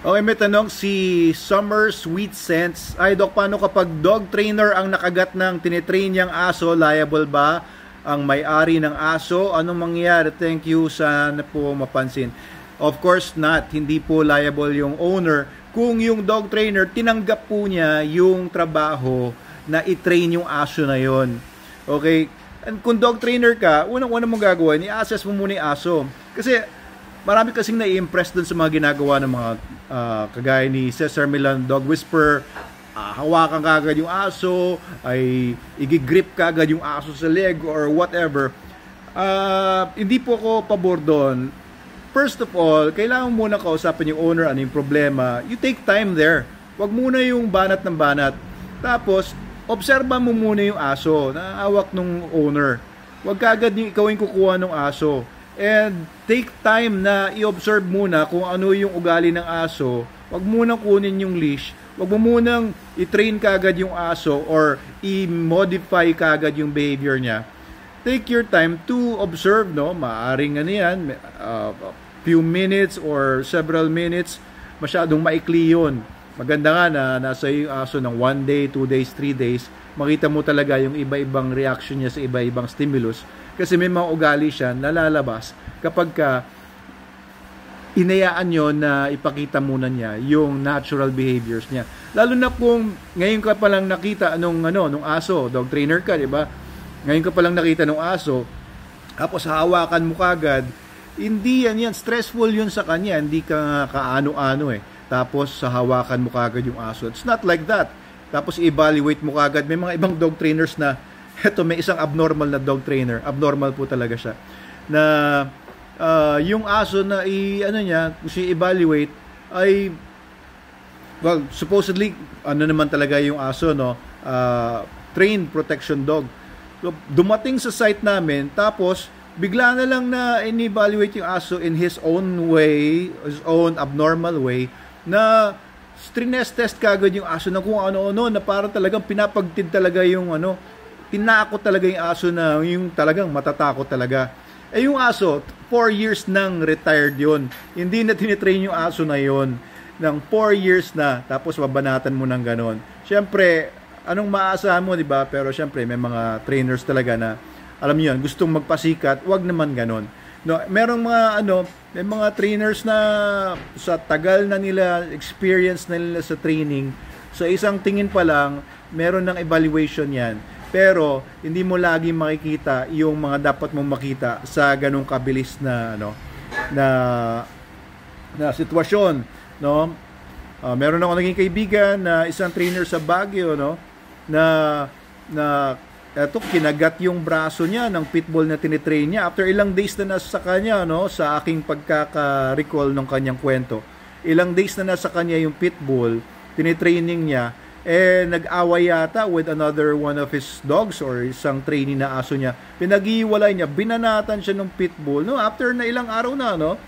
Okay, may tanong si Summer Sweet Sense. Ay, Doc, paano kapag dog trainer ang nakagat ng tinitrain niyang aso? Liable ba ang may-ari ng aso? Anong mangyayari? Thank you, sana po mapansin. Of course not. Hindi po liable yung owner. Kung yung dog trainer, tinanggap po niya yung trabaho na i-train yung aso na yon. Okay? And kung dog trainer ka, unang-una mong gagawin, i-assess mo muna yung aso. Kasi marami kasing nai-impress dun sa mga ginagawa ng mga kagaya ni Cesar Millan Dog Whisperer. Hawakan kagad yung aso, ay i-grip kagad yung aso sa leg or whatever. Hindi po ako pabor doon. First of all, kailangan muna kausapin yung owner, ano yung problema. You take time there. Wag muna yung banat ng banat. Tapos, obserba mo muna yung aso na hawak ng owner. Wag kagad yung ikaw yung kukuha ng aso. And take time na i-observe muna kung ano yung ugali ng aso. Wag munang kunin yung leash. Wag mo munang i-train kagad yung aso or i-modify kagad yung behavior niya. Take your time to observe, no? Maaring ano yan, few minutes or several minutes, masyadong maikli yun. Maganda nga na nasa yung aso ng 1 day, 2 days, 3 days, makita mo talaga yung iba-ibang reaction niya sa iba-ibang stimulus. Kasi may mga ugali siya na lalabas kapag ka inayaan nyo na ipakita muna niya yung natural behaviors niya. Lalo na kung ngayon ka palang nakita nung aso, dog trainer ka, di ba? Ngayon ka palang nakita nung aso, tapos hawakan mo kagad, hindi yan, stressful yun sa kanya, hindi ka kaano-ano eh. Tapos hawakan mo kagad yung aso. It's not like that. Tapos i-evaluate mo kagad. May mga ibang dog trainers na eto, may isang abnormal na dog trainer. Abnormal po talaga siya. Na yung aso na kung i-evaluate ay, well, supposedly, naman talaga yung aso, no? Trained protection dog. So, dumating sa site namin, tapos, bigla na lang na in-evaluate yung aso in his own way, his own abnormal way, na stress test kagad yung aso na kung ano-ano, na parang talagang pinapagtid talaga yung tinakot talaga yung aso na yung talagang matatakot talaga. Yung aso, 4 years nang retired yon. Hindi na tinitrain yung aso na yon ng 4 years na, tapos babanatan mo ng ganon. Siyempre, anong maaasahan mo, di ba? Pero siyempre, may mga trainers talaga na, alam niyo yan, gustong magpasikat, wag naman ganon. No, merong may mga trainers na sa tagal na nila, experience na nila sa training, sa isang tingin pa lang, meron ng evaluation yan. Pero hindi mo lagi makikita yung mga dapat mong makita sa ganung kabilis na na sitwasyon, no? Meron ako naging kaibigan na isang trainer sa Baguio, no, na eto, kinagat yung braso niya ng pitbull na tinitrain niya after ilang days na nasa kanya, no, sa aking pagkaka-recall ng kanyang kwento. Ilang days na nasa kanya yung pitbull, tinitraining niya, nag-away yata with another one of his dogs or isang trainee na aso niya. Pinag-iwalay niya, binanatan siya ng pitbull. No, after na ilang araw na, no,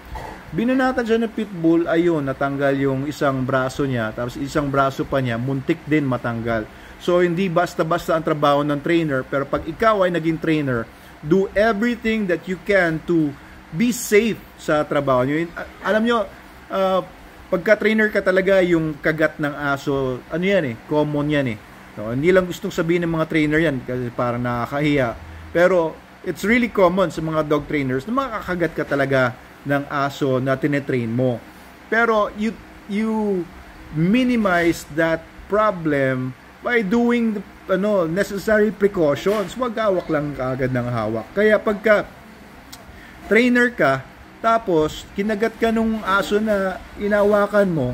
binanatan siya ng pitbull, ayun, natanggal yung isang braso niya, tapos isang braso pa niya, muntik din matanggal. So, hindi basta-basta ang trabaho ng trainer, pero pag ikaw ay naging trainer, do everything that you can to be safe sa trabaho niyo. Alam niyo, pagka-trainer ka talaga, yung kagat ng aso, common yan eh. No, hindi lang gustong sabihin ng mga trainer yan kasi parang nakakahiya. Pero it's really common sa mga dog trainers na makakagat ka talaga ng aso na tinetrain mo. Pero you minimize that problem by doing the necessary precautions. Huwag hawak lang agad ng hawak. Kaya pagka trainer ka, tapos, kinagat ka nung aso na inawakan mo,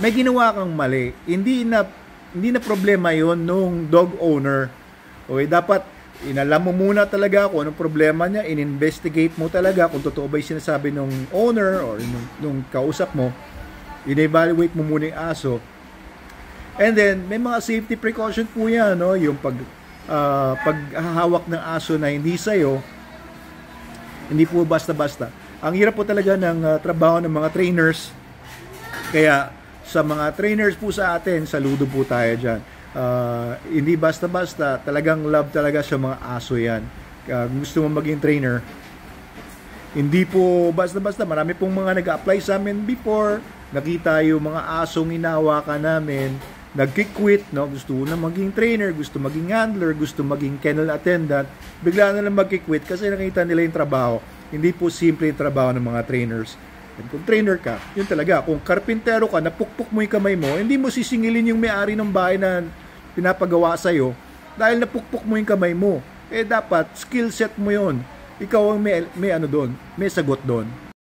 may ginawa kang mali. Hindi na problema yon nung dog owner. Okay, dapat inalam mo muna talaga kung anong problema niya, in-investigate mo talaga kung totoo ba yung sinasabi nung owner or nung kausap mo, in-evaluate mo muna yung aso. And then, may mga safety precaution po yan, no? Yung paghahawak ng aso na hindi sa'yo, hindi po basta-basta. Ang hirap po talaga ng trabaho ng mga trainers. Kaya sa mga trainers po sa atin, saludo po tayo dyan. Hindi basta-basta, talagang love talaga sa mga aso yan. Gusto mo maging trainer, hindi po basta-basta. Marami pong mga nag-apply sa amin before, nakita yung mga asong inawakan namin, nagki-quit, no? Gusto na maging trainer, gusto maging handler, gusto maging kennel attendant, bigla na lang magki-quit kasi nakita nila yung trabaho. Hindi po simple yung trabaho ng mga trainers. And kung trainer ka, yun talaga. Kung karpintero ka, napukpok mo yung kamay mo, hindi mo sisingilin yung may-ari ng bahay na pinapagawa sa'yo dahil napukpok mo yung kamay mo. Dapat skill set mo yun. Ikaw ang may ano doon, may sagot doon.